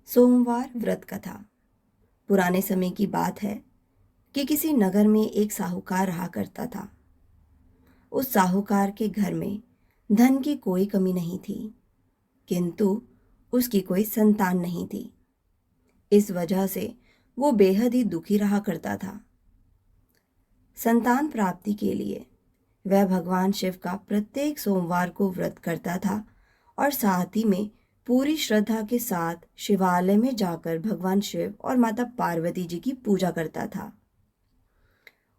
सोमवार व्रत कथा। पुराने समय की बात है कि किसी नगर में एक साहूकार रहा करता था। उस साहूकार के घर में धन की कोई कमी नहीं थी, किंतु उसकी कोई संतान नहीं थी। इस वजह से वो बेहद ही दुखी रहा करता था। संतान प्राप्ति के लिए वह भगवान शिव का प्रत्येक सोमवार को व्रत करता था और साथ ही में पूरी श्रद्धा के साथ शिवालय में जाकर भगवान शिव और माता पार्वती जी की पूजा करता था।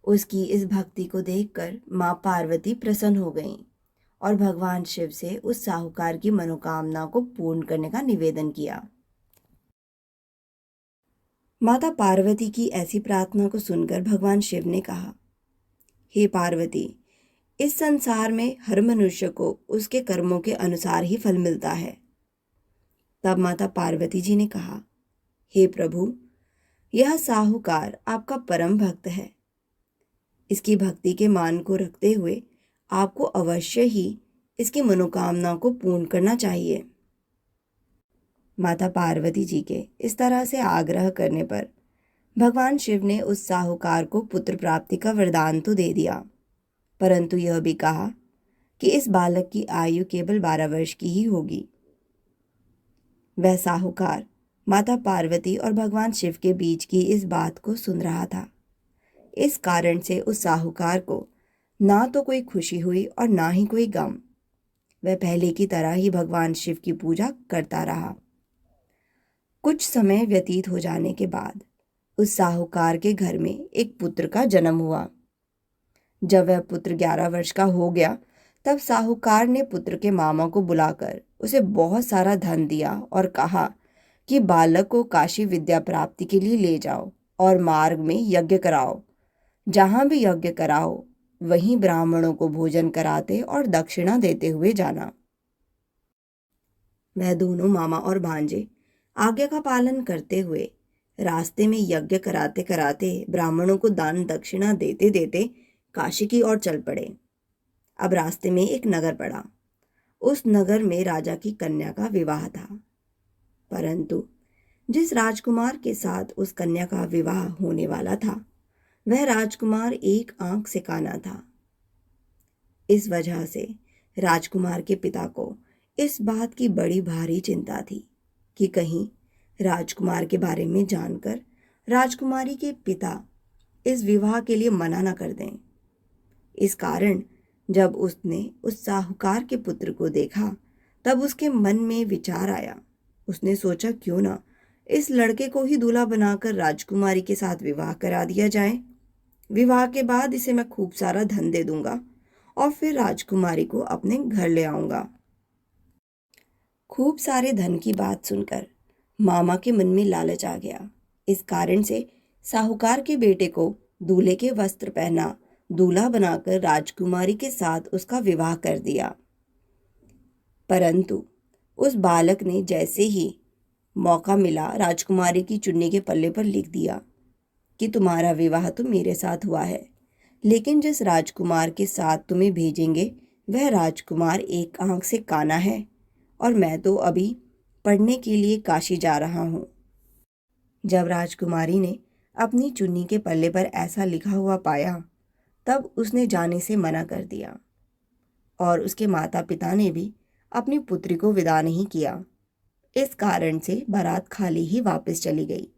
उसकी इस भक्ति को देखकर माँ पार्वती प्रसन्न हो गईं और भगवान शिव से उस साहूकार की मनोकामना को पूर्ण करने का निवेदन किया। माता पार्वती की ऐसी प्रार्थना को सुनकर भगवान शिव ने कहा, हे पार्वती, इस संसार में हर मनुष्य को उसके कर्मों के अनुसार ही फल मिलता है। तब माता पार्वती जी ने कहा, हे प्रभु, यह साहूकार आपका परम भक्त है। इसकी भक्ति के मान को रखते हुए आपको अवश्य ही इसकी मनोकामना को पूर्ण करना चाहिए। माता पार्वती जी के इस तरह से आग्रह करने पर भगवान शिव ने उस साहूकार को पुत्र प्राप्ति का वरदान तो दे दिया, परंतु यह भी कहा कि इस बालक की आयु केवल 12 वर्ष की ही होगी। वह साहूकार माता पार्वती और भगवान शिव के बीच की इस बात को सुन रहा था। इस कारण से उस साहूकार को ना तो कोई खुशी हुई और ना ही कोई गम। वह पहले की तरह ही भगवान शिव की पूजा करता रहा। कुछ समय व्यतीत हो जाने के बाद उस साहूकार के घर में एक पुत्र का जन्म हुआ। जब वह पुत्र 11 वर्ष का हो गया, तब साहूकार ने पुत्र के मामा को बुलाकर उसे बहुत सारा धन दिया और कहा कि बालक को काशी विद्या प्राप्ति के लिए ले जाओ और मार्ग में यज्ञ कराओ। जहाँ भी यज्ञ कराओ वहीं ब्राह्मणों को भोजन कराते और दक्षिणा देते हुए जाना। वह दोनों मामा और भांजे आज्ञा का पालन करते हुए रास्ते में यज्ञ कराते कराते ब्राह्मणों को दान दक्षिणा देते देते काशी की ओर चल पड़े। अब रास्ते में एक नगर पड़ा। उस नगर में राजा की कन्या का विवाह था, परंतु जिस राजकुमार के साथ उस कन्या का विवाह होने वाला था, वह राजकुमार एक आंख से काना था। इस वजह से राजकुमार के पिता को इस बात की बड़ी भारी चिंता थी कि कहीं राजकुमार के बारे में जानकर राजकुमारी के पिता इस विवाह के लिए मना न कर दें। इस कारण जब उसने उस साहूकार के पुत्र को देखा, तब उसके मन में विचार आया। उसने सोचा, क्यों ना इस लड़के को ही दूल्हा बनाकर राजकुमारी के साथ विवाह करा दिया जाए। विवाह के बाद इसे मैं खूब सारा धन दे दूंगा और फिर राजकुमारी को अपने घर ले आऊंगा। खूब सारे धन की बात सुनकर मामा के मन में लालच आ गया। इस कारण से साहूकार के बेटे को दूल्हे के वस्त्र पहना, दूल्हा बनाकर राजकुमारी के साथ उसका विवाह कर दिया। परंतु उस बालक ने जैसे ही मौका मिला राजकुमारी की चुन्नी के पल्ले पर लिख दिया कि तुम्हारा विवाह तो मेरे साथ हुआ है, लेकिन जिस राजकुमार के साथ तुम्हें भेजेंगे वह राजकुमार एक आंख से काना है और मैं तो अभी पढ़ने के लिए काशी जा रहा हूँ। जब राजकुमारी ने अपनी चुन्नी के पल्ले पर ऐसा लिखा हुआ पाया, तब उसने जाने से मना कर दिया और उसके माता पिता ने भी अपनी पुत्री को विदा नहीं किया। इस कारण से बारात खाली ही वापस चली गई।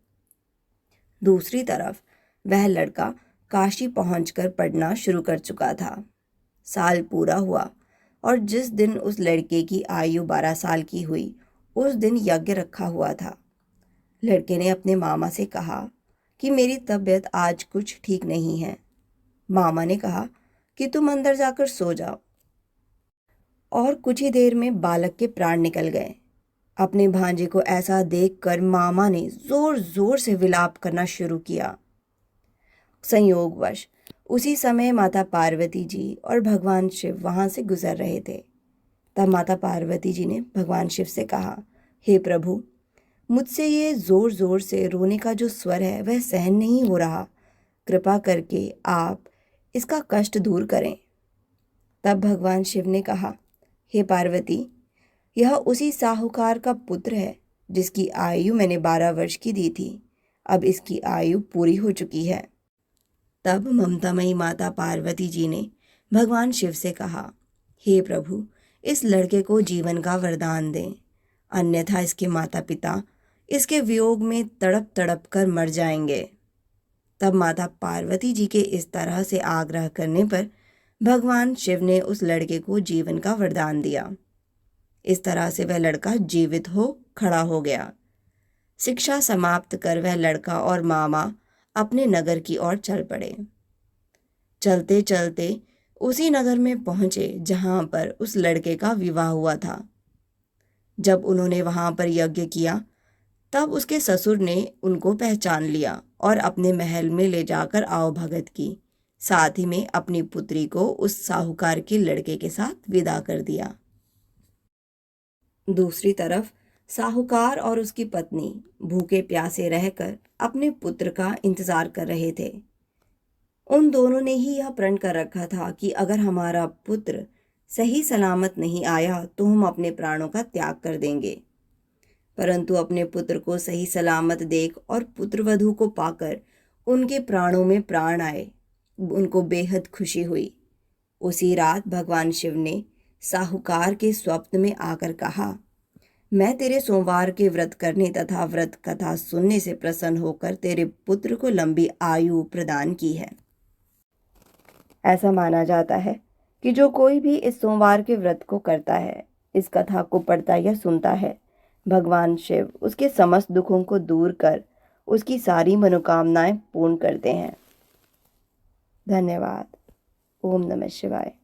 दूसरी तरफ वह लड़का काशी पहुंचकर पढ़ना शुरू कर चुका था। साल पूरा हुआ और जिस दिन उस लड़के की आयु 12 साल की हुई, उस दिन यज्ञ रखा हुआ था। लड़के ने अपने मामा से कहा कि मेरी तबीयत आज कुछ ठीक नहीं है। मामा ने कहा कि तुम अंदर जाकर सो जाओ। और कुछ ही देर में बालक के प्राण निकल गए। अपने भांजे को ऐसा देखकर मामा ने जोर जोर से विलाप करना शुरू किया। संयोगवश उसी समय माता पार्वती जी और भगवान शिव वहां से गुजर रहे थे। तब माता पार्वती जी ने भगवान शिव से कहा, हे प्रभु, मुझसे ये जोर जोर से रोने का जो स्वर है वह सहन नहीं हो रहा। कृपा करके आप इसका कष्ट दूर करें। तब भगवान शिव ने कहा, हे पार्वती, यह उसी साहूकार का पुत्र है जिसकी आयु मैंने 12 वर्ष की दी थी, अब इसकी आयु पूरी हो चुकी है। तब ममतामयी माता पार्वती जी ने भगवान शिव से कहा, हे प्रभु, इस लड़के को जीवन का वरदान दें, अन्यथा इसके माता पिता इसके वियोग में तड़प तड़प कर मर जाएंगे। तब माता पार्वती जी के इस तरह से आग्रह करने पर भगवान शिव ने उस लड़के को जीवन का वरदान दिया। इस तरह से वह लड़का जीवित हो खड़ा हो गया। शिक्षा समाप्त कर वह लड़का और मामा अपने नगर की ओर चल पड़े। चलते चलते उसी नगर में पहुंचे जहां पर उस लड़के का विवाह हुआ था। जब उन्होंने वहां पर यज्ञ किया, तब उसके ससुर ने उनको पहचान लिया और अपने महल में ले जाकर आवभगत की, साथ ही में अपनी पुत्री को उस साहूकार के लड़के के साथ विदा कर दिया। दूसरी तरफ साहूकार और उसकी पत्नी भूखे प्यासे रहकर अपने पुत्र का इंतजार कर रहे थे। उन दोनों ने ही यह प्रण कर रखा था कि अगर हमारा पुत्र सही सलामत नहीं आया तो हम अपने प्राणों का त्याग कर देंगे। परंतु अपने पुत्र को सही सलामत देख और पुत्रवधू को पाकर उनके प्राणों में प्राण आए। उनको बेहद खुशी हुई। उसी रात भगवान शिव ने साहूकार के स्वप्न में आकर कहा, मैं तेरे सोमवार के व्रत करने तथा व्रत कथा सुनने से प्रसन्न होकर तेरे पुत्र को लंबी आयु प्रदान की है। ऐसा माना जाता है कि जो कोई भी इस सोमवार के व्रत को करता है, इस कथा को पढ़ता या सुनता है, भगवान शिव उसके समस्त दुखों को दूर कर उसकी सारी मनोकामनाएं पूर्ण करते हैं। धन्यवाद। ओम नमः शिवाय।